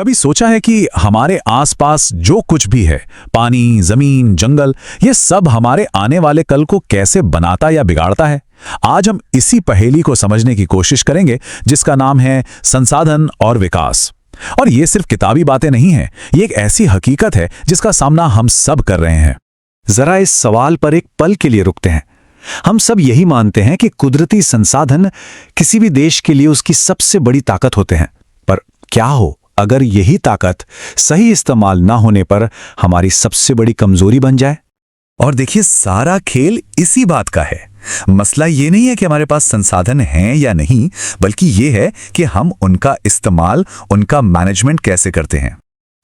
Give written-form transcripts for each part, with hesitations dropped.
कभी सोचा है कि हमारे आसपास जो कुछ भी है, पानी, जमीन, जंगल, ये सब हमारे आने वाले कल को कैसे बनाता या बिगाड़ता है? आज हम इसी पहेली को समझने की कोशिश करेंगे, जिसका नाम है संसाधन और विकास। और ये सिर्फ किताबी बातें नहीं हैं, ये एक ऐसी हकीकत है जिसका सामना हम सब कर रहे हैं। जरा इस सवाल पर एक पल के लिए रुकते हैं। हम सब यही मानते हैं कि कुदरती संसाधन किसी भी देश के लिए उसकी सबसे बड़ी ताकत होते हैं, पर क्या हो अगर यही ताकत सही इस्तेमाल ना होने पर हमारी सबसे बड़ी कमजोरी बन जाए? और देखिए, सारा खेल इसी बात का है। मसला ये नहीं है कि हमारे पास संसाधन हैं या नहीं, बल्कि ये है कि हम उनका इस्तेमाल, उनका मैनेजमेंट कैसे करते हैं।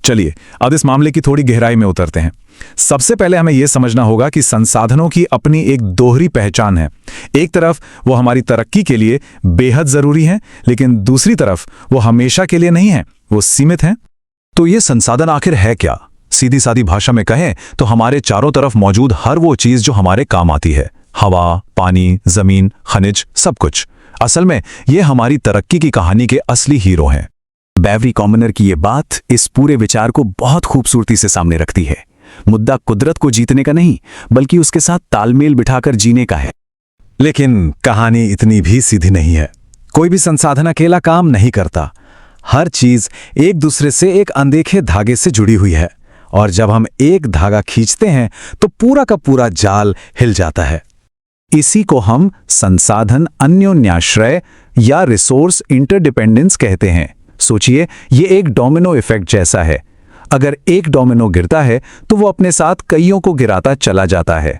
चलिए अब इस मामले की थोड़ी गहराई में उतरते हैं। सबसे पहले हमें यह समझना होगा कि संसाधनों की अपनी एक दोहरी पहचान है। एक तरफ वो हमारी तरक्की के लिए बेहद जरूरी हैं, लेकिन दूसरी तरफ वो हमेशा के लिए नहीं है, वो सीमित हैं। तो ये संसाधन आखिर है क्या? सीधी सादी भाषा में कहें तो हमारे चारों तरफ मौजूद हर वो चीज जो हमारे काम आती है। हवा, पानी, जमीन, खनिज, सब कुछ। असल में ये हमारी तरक्की की कहानी के असली हीरो हैं। बेवरी कॉमनर की ये बात इस पूरे विचार को बहुत खूबसूरती से सामने रखती है। मुद्दा कुदरत को जीतने का नहीं, बल्कि उसके साथ तालमेल बिठाकर जीने का है। लेकिन कहानी इतनी भी सीधी नहीं है। कोई भी संसाधन अकेला काम नहीं करता। हर चीज एक दूसरे से एक अनदेखे धागे से जुड़ी हुई है, और जब हम एक धागा खींचते हैं तो पूरा का पूरा जाल हिल जाता है। इसी को हम संसाधन अन्योन्याश्रय या रिसोर्स इंटरडिपेंडेंस कहते हैं। सोचिए, ये एक डोमिनो इफेक्ट जैसा है। अगर एक डोमिनो गिरता है तो वो अपने साथ कईयों को गिराता चला जाता है।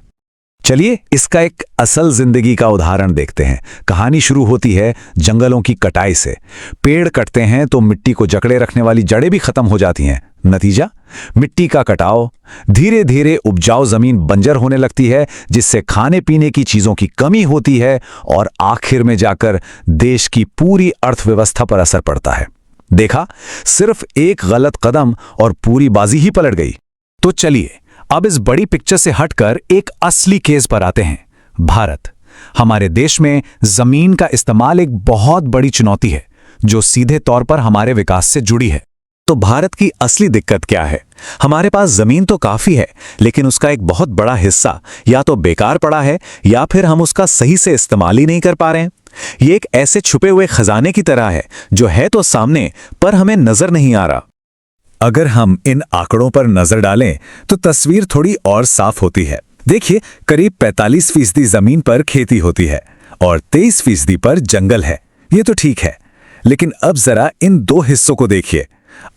चलिए इसका एक असल जिंदगी का उदाहरण देखते हैं। कहानी शुरू होती है जंगलों की कटाई से। पेड़ कटते हैं तो मिट्टी को जकड़े रखने वाली जड़ें भी खत्म हो जाती हैं। नतीजा, मिट्टी का कटाव। धीरे धीरे उपजाऊ जमीन बंजर होने लगती है, जिससे खाने पीने की चीजों की कमी होती है, और आखिर में जाकर देश की पूरी अर्थव्यवस्था पर असर पड़ता है। देखा, सिर्फ एक गलत कदम और पूरी बाजी ही पलट गई। तो चलिए अब इस बड़ी पिक्चर से हटकर एक असली केस पर आते हैं। भारत। हमारे देश में जमीन का इस्तेमाल एक बहुत बड़ी चुनौती है, जो सीधे तौर पर हमारे विकास से जुड़ी है। तो भारत की असली दिक्कत क्या है? हमारे पास जमीन तो काफी है, लेकिन उसका एक बहुत बड़ा हिस्सा या तो बेकार पड़ा है, या फिर हम उसका सही से इस्तेमाल ही नहीं कर पा रहे हैं। ये एक ऐसे छुपे हुए खजाने की तरह है, जो है तो सामने, पर हमें नजर नहीं आ रहा। अगर हम इन आंकड़ों पर नजर डालें तो तस्वीर थोड़ी और साफ होती है। देखिए, करीब 45% जमीन पर खेती होती है और 23% पर जंगल है। ये तो ठीक है, लेकिन अब जरा इन दो हिस्सों को देखिए।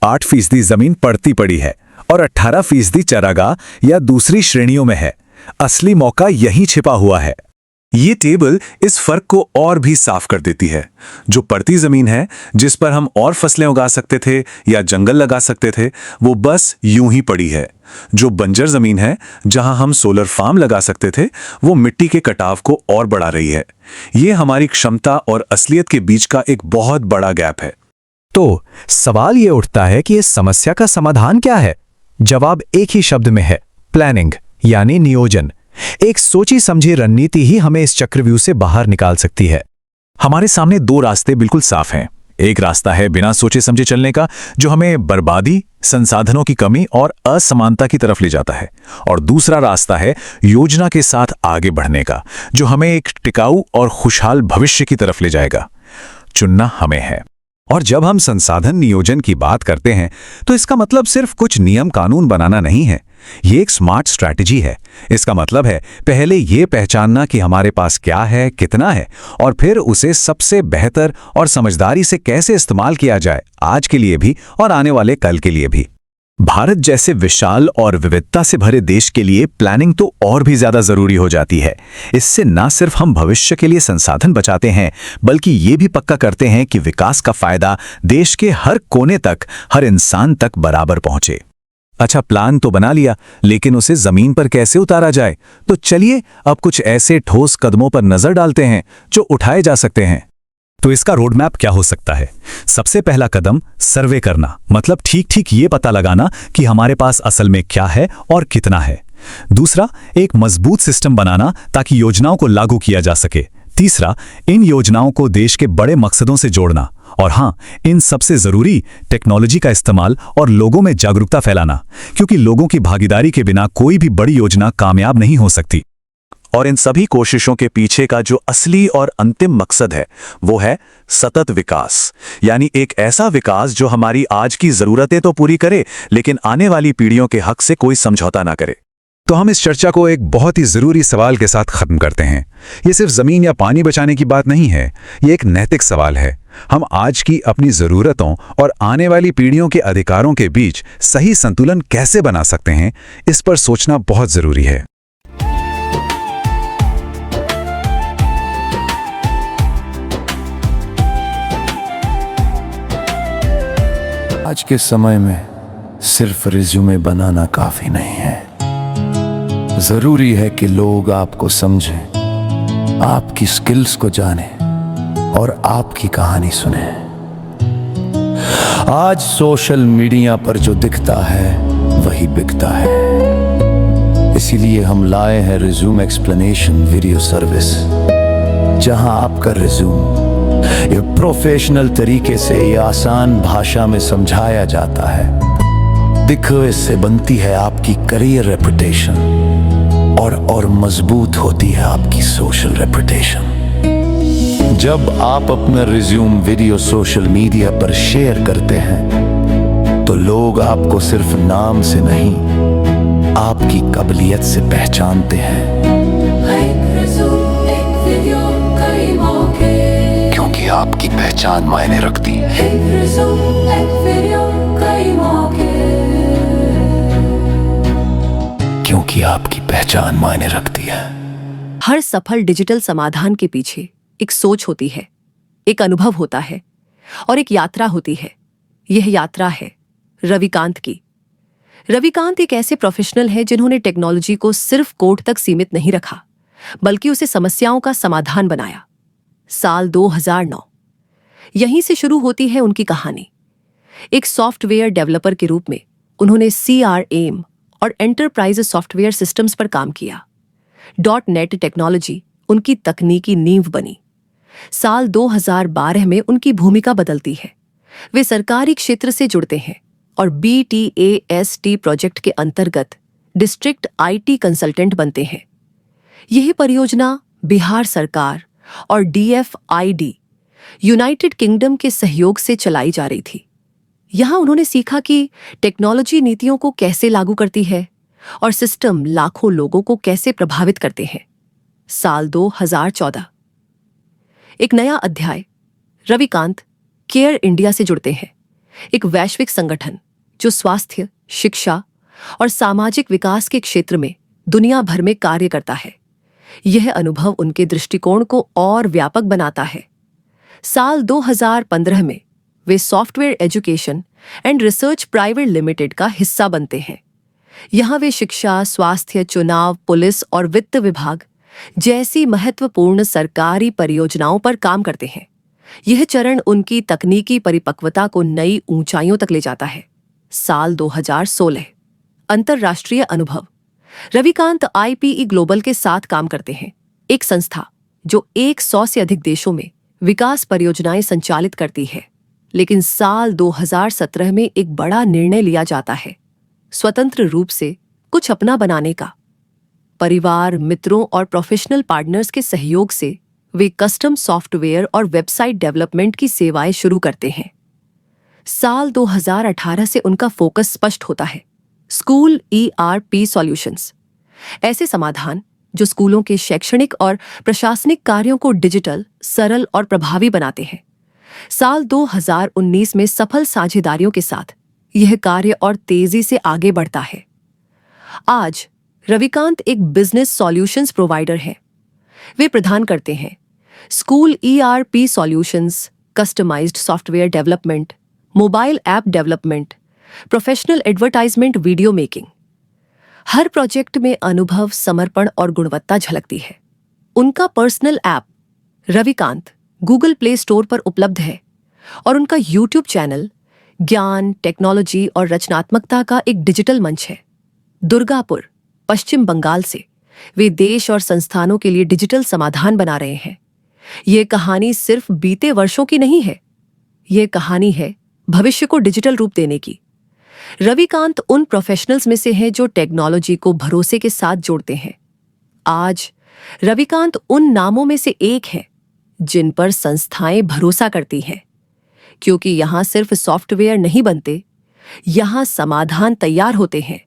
8% जमीन पड़ती पड़ी है और 18% चारागाह या दूसरी श्रेणियों में है। असली मौका यहीं छिपा हुआ है। ये टेबल इस फर्क को और भी साफ कर देती है। जो पड़ती जमीन है, जिस पर हम और फसलें उगा सकते थे या जंगल लगा सकते थे, वो बस यूं ही पड़ी है। जो बंजर जमीन है, जहां हम सोलर फार्म लगा सकते थे, वो मिट्टी के कटाव को और बढ़ा रही है। ये हमारी क्षमता और असलियत के बीच का एक बहुत बड़ा गैप है। तो सवाल ये उठता है कि इस समस्या का समाधान क्या है? जवाब एक ही शब्द में है, प्लानिंग, यानी नियोजन। एक सोची समझी रणनीति ही हमें इस चक्रव्यूह से बाहर निकाल सकती है। हमारे सामने दो रास्ते बिल्कुल साफ हैं। एक रास्ता है बिना सोचे समझे चलने का, जो हमें बर्बादी, संसाधनों की कमी और असमानता की तरफ ले जाता है। और दूसरा रास्ता है योजना के साथ आगे बढ़ने का, जो हमें एक टिकाऊ और खुशहाल भविष्य की तरफ ले जाएगा। चुनना हमें है। और जब हम संसाधन नियोजन की बात करते हैं, तो इसका मतलब सिर्फ कुछ नियम कानून बनाना नहीं है। ये एक स्मार्ट स्ट्रैटेजी है। इसका मतलब है पहले ये पहचानना कि हमारे पास क्या है, कितना है, और फिर उसे सबसे बेहतर और समझदारी से कैसे इस्तेमाल किया जाए, आज के लिए भी और आने वाले कल के लिए भी। भारत जैसे विशाल और विविधता से भरे देश के लिए प्लानिंग तो और भी ज्यादा जरूरी हो जाती है। इससे न सिर्फ हम भविष्य के लिए संसाधन बचाते हैं, बल्कि ये भी पक्का करते हैं कि विकास का फायदा देश के हर कोने तक, हर इंसान तक बराबर पहुंचे। अच्छा, प्लान तो बना लिया, लेकिन उसे जमीन पर कैसे उतारा जाए? तो चलिए अब कुछ ऐसे ठोस कदमों पर नजर डालते हैं जो उठाए जा सकते हैं। तो इसका रोड मैप क्या हो सकता है? सबसे पहला कदम सर्वे करना, मतलब ठीक ये पता लगाना कि हमारे पास असल में क्या है और कितना है। दूसरा, एक मजबूत सिस्टम बनाना ताकि योजनाओं को लागू किया जा सके। तीसरा, इन योजनाओं को देश के बड़े मकसदों से जोड़ना। और हाँ, इन सबसे जरूरी टेक्नोलॉजी का इस्तेमाल और लोगों में जागरूकता फैलाना, क्योंकि लोगों की भागीदारी के बिना कोई भी बड़ी योजना कामयाब नहीं हो सकती। और इन सभी कोशिशों के पीछे का जो असली और अंतिम मकसद है वो है सतत विकास, यानी एक ऐसा विकास जो हमारी आज की जरूरतें तो पूरी करे लेकिन आने वाली पीढ़ियों के हक से कोई समझौता ना करे। तो हम इस चर्चा को एक बहुत ही जरूरी सवाल के साथ खत्म करते हैं। ये सिर्फ जमीन या पानी बचाने की बात नहीं है, ये एक नैतिक सवाल है। हम आज की अपनी जरूरतों और आने वाली पीढ़ियों के अधिकारों के बीच सही संतुलन कैसे बना सकते हैं, इस पर सोचना बहुत जरूरी है। आज के समय में सिर्फ रिज्यूमे बनाना काफी नहीं है। जरूरी है कि लोग आपको समझें, आपकी स्किल्स को जानें और आपकी कहानी सुने। आज सोशल मीडिया पर जो दिखता है वही बिकता है। इसीलिए हम लाए हैं रिज्यूम एक्सप्लेनेशन वीडियो सर्विस, जहां आपका रिज्यूम ये प्रोफेशनल तरीके से ये आसान भाषा में समझाया जाता है। दिखो, इससे बनती है आपकी करियर रेपुटेशन और मजबूत होती है आपकी सोशल रेपुटेशन। जब आप अपना रिज्यूम वीडियो सोशल मीडिया पर शेयर करते हैं तो लोग आपको सिर्फ नाम से नहीं, आपकी काबिलियत से पहचानते हैं। क्योंकि आपकी पहचान मायने रखती है। क्योंकि आपकी पहचान मायने रखती है। हर सफल डिजिटल समाधान के पीछे एक सोच होती है, एक अनुभव होता है और एक यात्रा होती है। यह यात्रा है रविकांत की। रविकांत एक ऐसे प्रोफेशनल हैं जिन्होंने टेक्नोलॉजी को सिर्फ कोड तक सीमित नहीं रखा, बल्कि उसे समस्याओं का समाधान बनाया। साल 2009, यहीं से शुरू होती है उनकी कहानी। एक सॉफ्टवेयर डेवलपर के रूप में उन्होंने CRM और एंटरप्राइज सॉफ्टवेयर सिस्टम्स पर काम किया। .NET टेक्नोलॉजी उनकी तकनीकी नींव बनी। साल 2012 में उनकी भूमिका बदलती है। वे सरकारी क्षेत्र से जुड़ते हैं और BTAST प्रोजेक्ट के अंतर्गत डिस्ट्रिक्ट IT कंसल्टेंट बनते हैं। यह परियोजना बिहार सरकार और DFID यूनाइटेड किंगडम के सहयोग से चलाई जा रही थी। यहां उन्होंने सीखा कि टेक्नोलॉजी नीतियों को कैसे लागू करती है और सिस्टम लाखों लोगों को कैसे प्रभावित करते हैं। साल 2014, एक नया अध्याय। रविकांत केयर इंडिया से जुड़ते हैं, एक वैश्विक संगठन जो स्वास्थ्य, शिक्षा और सामाजिक विकास के क्षेत्र में दुनिया भर में कार्य करता है। यह अनुभव उनके दृष्टिकोण को और व्यापक बनाता है। साल 2015 में वे software education and research private limited का हिस्सा बनते हैं। यहां वे शिक्षा, स्वास्थ्य, चुनाव, पुलिस और वित्त विभाग जैसी महत्वपूर्ण सरकारी परियोजनाओं पर काम करते हैं। यह चरण उनकी तकनीकी परिपक्वता को नई ऊंचाइयों तक ले जाता है। साल 2016, अंतर्राष्ट्रीय अनुभव। रविकांत IPE ग्लोबल के साथ काम करते हैं, एक संस्था जो 100 से अधिक देशों में विकास परियोजनाएं संचालित करती है। लेकिन साल 2017 में एक बड़ा निर्णय लिया जाता है, स्वतंत्र रूप से कुछ अपना बनाने का। परिवार, मित्रों और प्रोफेशनल पार्टनर्स के सहयोग से वे कस्टम सॉफ्टवेयर और वेबसाइट डेवलपमेंट की सेवाएं शुरू करते हैं। साल 2018 से उनका फोकस स्पष्ट होता है, स्कूल ERP सॉल्यूशंस, ऐसे समाधान जो स्कूलों के शैक्षणिक और प्रशासनिक कार्यों को डिजिटल, सरल और प्रभावी बनाते हैं। साल 2019 में सफल साझेदारियों के साथ यह कार्य और तेजी से आगे बढ़ता है। आज रविकांत एक बिजनेस सॉल्यूशंस प्रोवाइडर हैं। वे प्रदान करते हैं school ERP solutions, customised software development, mobile app development, professional advertisement, video making. हर प्रोजेक्ट में अनुभव, समर्पण और गुणवत्ता झलकती है। उनका personal app Ravikant Google Play Store पर उपलब्ध है और उनका YouTube चैनल ज्ञान, टेक्नोलॉजी और रचनात्मकता का एक डिजिटल मंच है। दुर्गापुर, पश्चिम बंगाल से वे देश और संस्थानों के लिए डिजिटल समाधान बना रहे हैं। ये कहानी सिर्फ बीते वर्षों की नहीं है, यह कहानी है भविष्य को डिजिटल रूप देने की। रविकांत उन प्रोफेशनल्स में से हैं जो टेक्नोलॉजी को भरोसे के साथ जोड़ते हैं। आज रविकांत उन नामों में से एक है जिन पर संस्थाएं भरोसा करती हैं, क्योंकि यहां सिर्फ सॉफ्टवेयर नहीं बनते, यहां समाधान तैयार होते हैं।